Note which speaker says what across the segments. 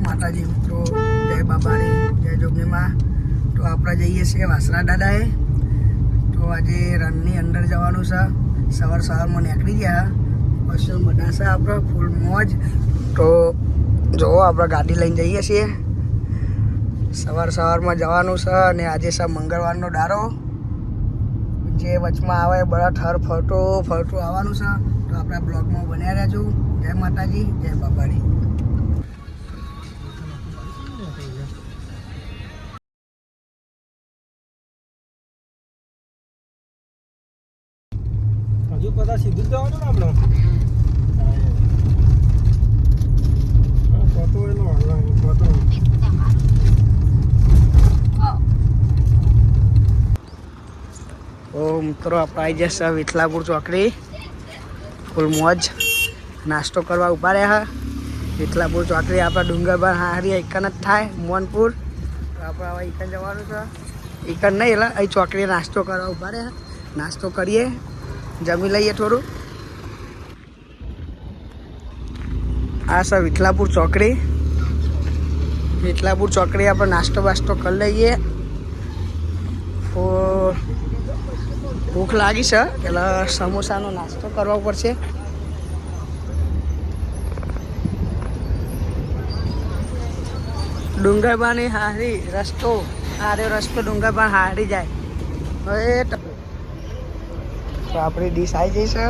Speaker 1: માતાજી મિત્રો, જય બાબારી, જય જોગણીમાં. તો આપણે જઈએ છીએ વાસરા દાદાએ. તો આજે રનની અંદર જવાનું છે. સવારમાં નીકળી ગયા, પછી બધા છે આપણે ફૂલ મોજ. તો જો આપણે ગાડી લઈને જઈએ છીએ. સવારમાં જવાનું છે અને આજે છે મંગળવારનો દારો. જે વચમાં આવે બધા ઠર ફરતું આવવાનું છે. તો આપણા બ્લોગમાં બન્યા રહેજો. જય માતાજી, જય બાબારી.
Speaker 2: હજુ બધા સીધું જ જવાનું ને આપણે ફોટો એનો ફોટો.
Speaker 1: તો મિત્રો આપણે આવી જશે વિઠલાપુર ચોકડી. ફૂલ મોજ નાસ્તો કરવા ઉભા રહ્યા. વિઠલાપુર ચોકડી આપણા ડુંગરબાર હારી એકન જ થાય મોહનપુર. તો આપણે હવે એકન જવાનું છે. એકન નહીં એટલે અહીં ચોકડીએ નાસ્તો કરવા ઉભા રહ્યા. નાસ્તો કરીએ, જમી લઈએ થોડું. આ છે વિઠલાપુર ચોકડી. વિઠલાપુર ચોકડી આપણે નાસ્તો બાસ્તો કરી લઈએ. તો ભૂખ લાગી છે એટલે સમોસાનો નાસ્તો કરવો પડશે. ડુંગરબાની હારી રસ્તો ડુંગરબાન હારી જાય. હવે તો આપણી ડીશ આવી જઈ છે.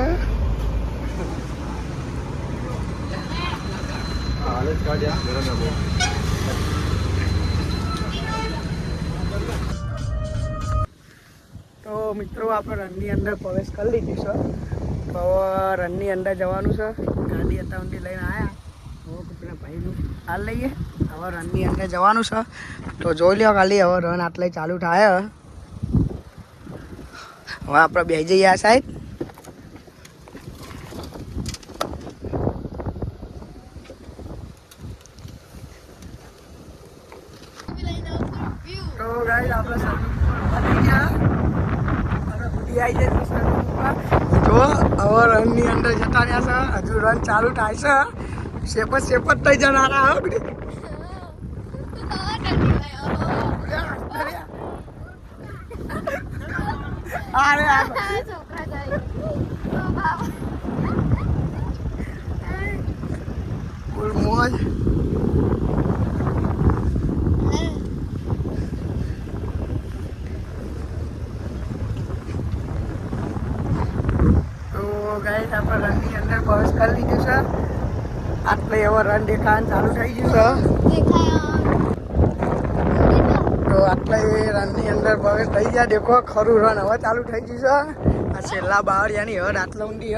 Speaker 1: તો મિત્રો આપણે રનની અંદર પ્રવેશ કરી લીધી છે. તો રનની અંદર જવાનું છે. ગાડી અત્યાર લઈને આવ્યા. હવે ભાઈનું હાલ લઈએ. હવે રનની અંદર જવાનું છે. તો જોઈ લો ખાલી હવે રન આટલે ચાલુ થાય. હવે આપણે બે જઈએ આ સાઈડ. તો ગાઈસ આપણે બની ગયા. જો હવે રનની અંદર જતા રહ્યા છે. હજુ રન ચાલુ થાય છે. શેપત થઈ જનારા. ફૂલ મોજ. ગાઈસ આપણે રનની અંદર પ્રવેશ કરી લીધું છે. આટલે હવે રન દેખાવાનું ચાલુ થઈ ગયું છે. તો આટલે રનની અંદર પ્રવેશ થઈ ગયા. દેખો ખરું રન હવે ચાલુ થઈ ગયું છે. આ છેલ્લા બાવળિયાની હદ આટલે ઊંડી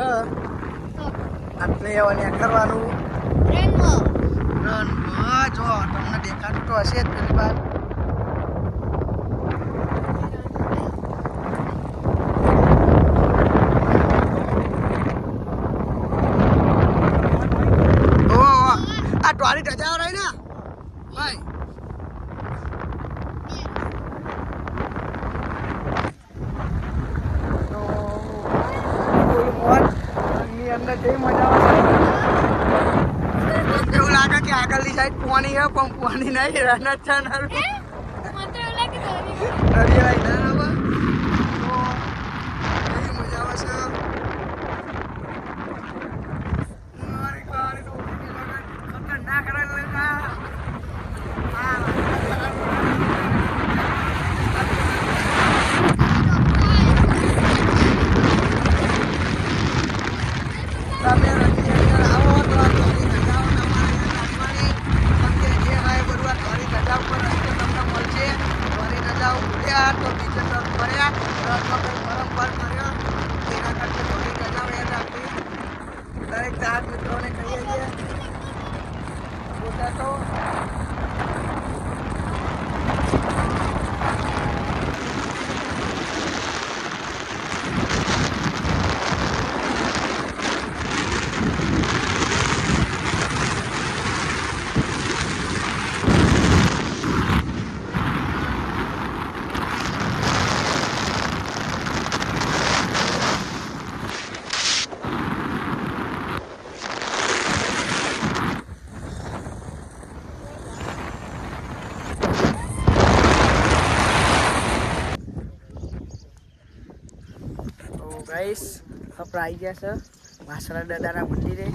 Speaker 1: આટલે હવે ને કરવાનું રન. જો તમને દેખાતું તો હશે જ પેલી વાર. ટોરી ટચાવ રહી ને ભાઈ. તો ની અંદર કેવી મજા આવે. એવું લાગે કે આગળની સાઈડ પાણી છે પણ પાણી નહીં. રન જ છે ને મજા આવે છે. દરેક ચાર મિત્રોને કહીએ છીએ તો ગાઈસ આપણે આવી ગયા છે વાસણા દાદાના મંદિરે.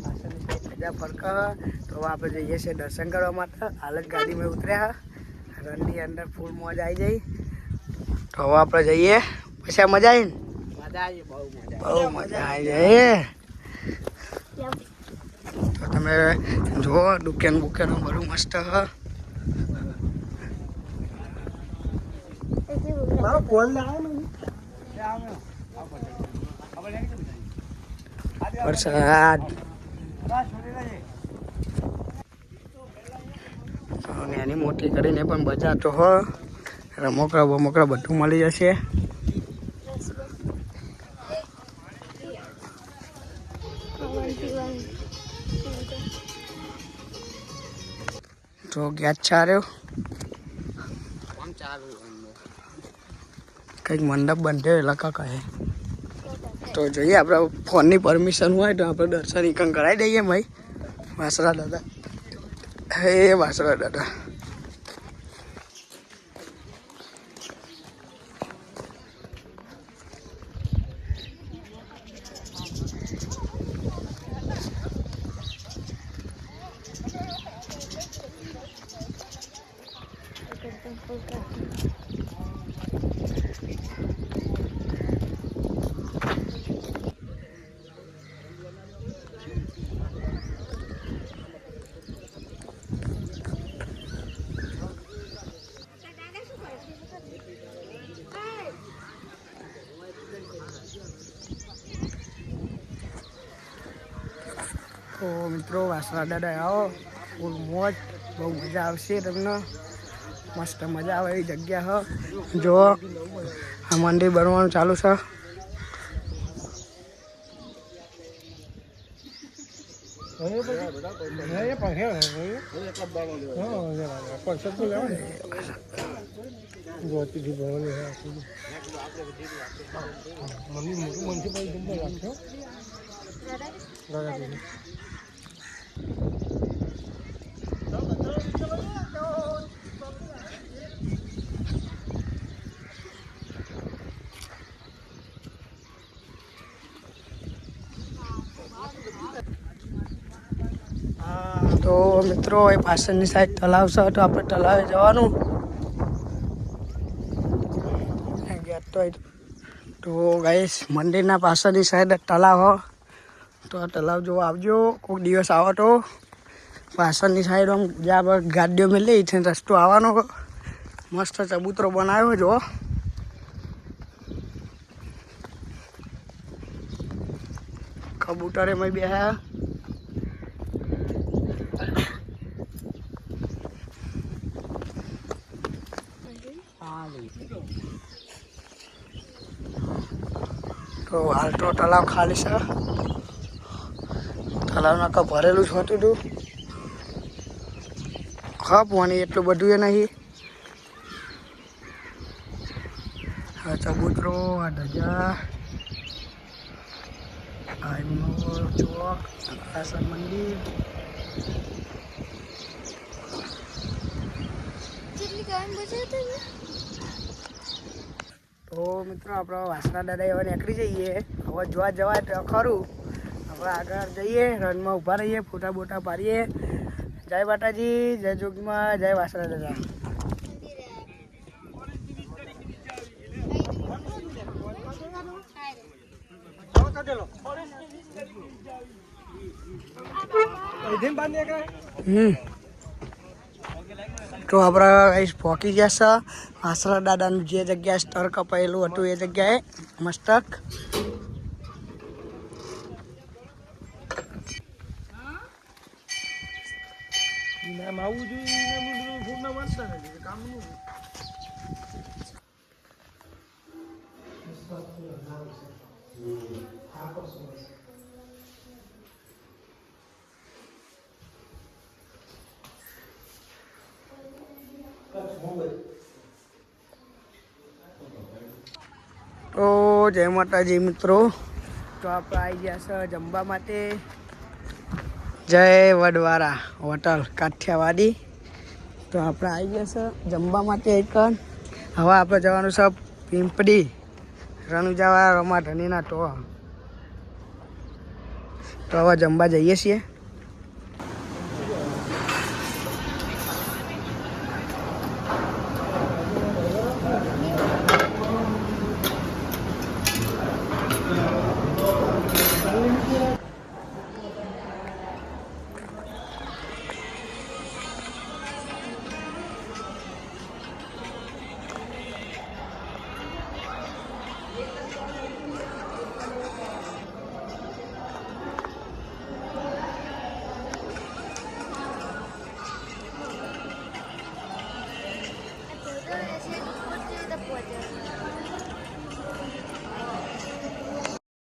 Speaker 1: પાછળની સાઈડ બધા ફરકા તો હવે આપણે જઈએ છીએ દર્શન કરવા માટે. હાલ જ ગાડીમાં ઉતર્યા રનની અંદર ફૂલ મોજ આવી જાય. તો હવે આપણે જઈએ. પછી મજા આવી ને? બહુ મજા આવી જાય. તો તમે જુઓ દુકાન બુકાન બધું મસ્ત હ.
Speaker 2: મારો ફોન લાવો ને
Speaker 1: વરસાદ એની મોટી કરીને પણ બજાર તો હો. રમકડા બમકડા બધું મળી જશે. તો ગેસ ચાર્યો કંઈક મંડપ બંધ્યો એટલે કહે. તો જોઈએ આપણે ફોનની પરમિશન હોય તો આપણે દર્શન ઇકન કરાવી દઈએ ભાઈ. વાસણા દાદા હે વાસણા દાદા. તો મિત્રો વાસણા દાદા આવો ફૂલ મોજ. બહુ મજા આવશે તમને. મસ્ત મજા આવે એવી જગ્યા હ. જો આ મંદિર બનવાનું ચાલુ છે. તો મિત્રો એ પાછળની સાઈડ તલાવ છે તો આપણે તલાવે જવાનું. તો ગાઈસ મંદિરના પાછળની સાઈડ તલાવ હો. તો આ તલાવ જોવા આવજો કોઈક દિવસ આવો તો. પાછળની સાઈડ આમ જ્યાં ગાડીઓ મેલી છે રસ્તો આવવાનો. મસ્ત ચબૂતરો બનાવ્યો જો. કબૂતરે મેં બેહ્યા. તો હાલ તો તલાવ ખાલી છે. તલાવના કા ભરેલું જ હોતું હતું. હા પાણી એટલું બધું એ નહીં. આ ચબૂતરો આ ધજા આ ચોક આસન મંદિર. તો મિત્રો આપણે વાસણા દાદા એવા નીકળી જઈએ. હવે જોવા જવાય તો ખરું. હવે આગળ જઈએ રનમાં ઊભા રહીએ ફોટા બોટા પાડીએ. જય માતાજી જય જોગીમાં જય વાસણા દાદા. તો આપણે પહોંચી ગયા છે વાસણા દાદાનું જે જગ્યાએ સ્તર કપાયેલું હતું એ જગ્યાએ મસ્તક.
Speaker 2: આવું જોઈએ કામનું.
Speaker 1: તો જય માતાજી મિત્રો. તો આપણે આવી ગયા છે જમવા માટે. જય વડવારા હોટલ કાઠિયાવાડી. તો આપણે આવી ગયા છે જમવા માટે એક. હવે આપણે જવાનું છે પીંપળી રણુજાવાળા રમા ધણીના તો હવે જમવા જઈએ છીએ.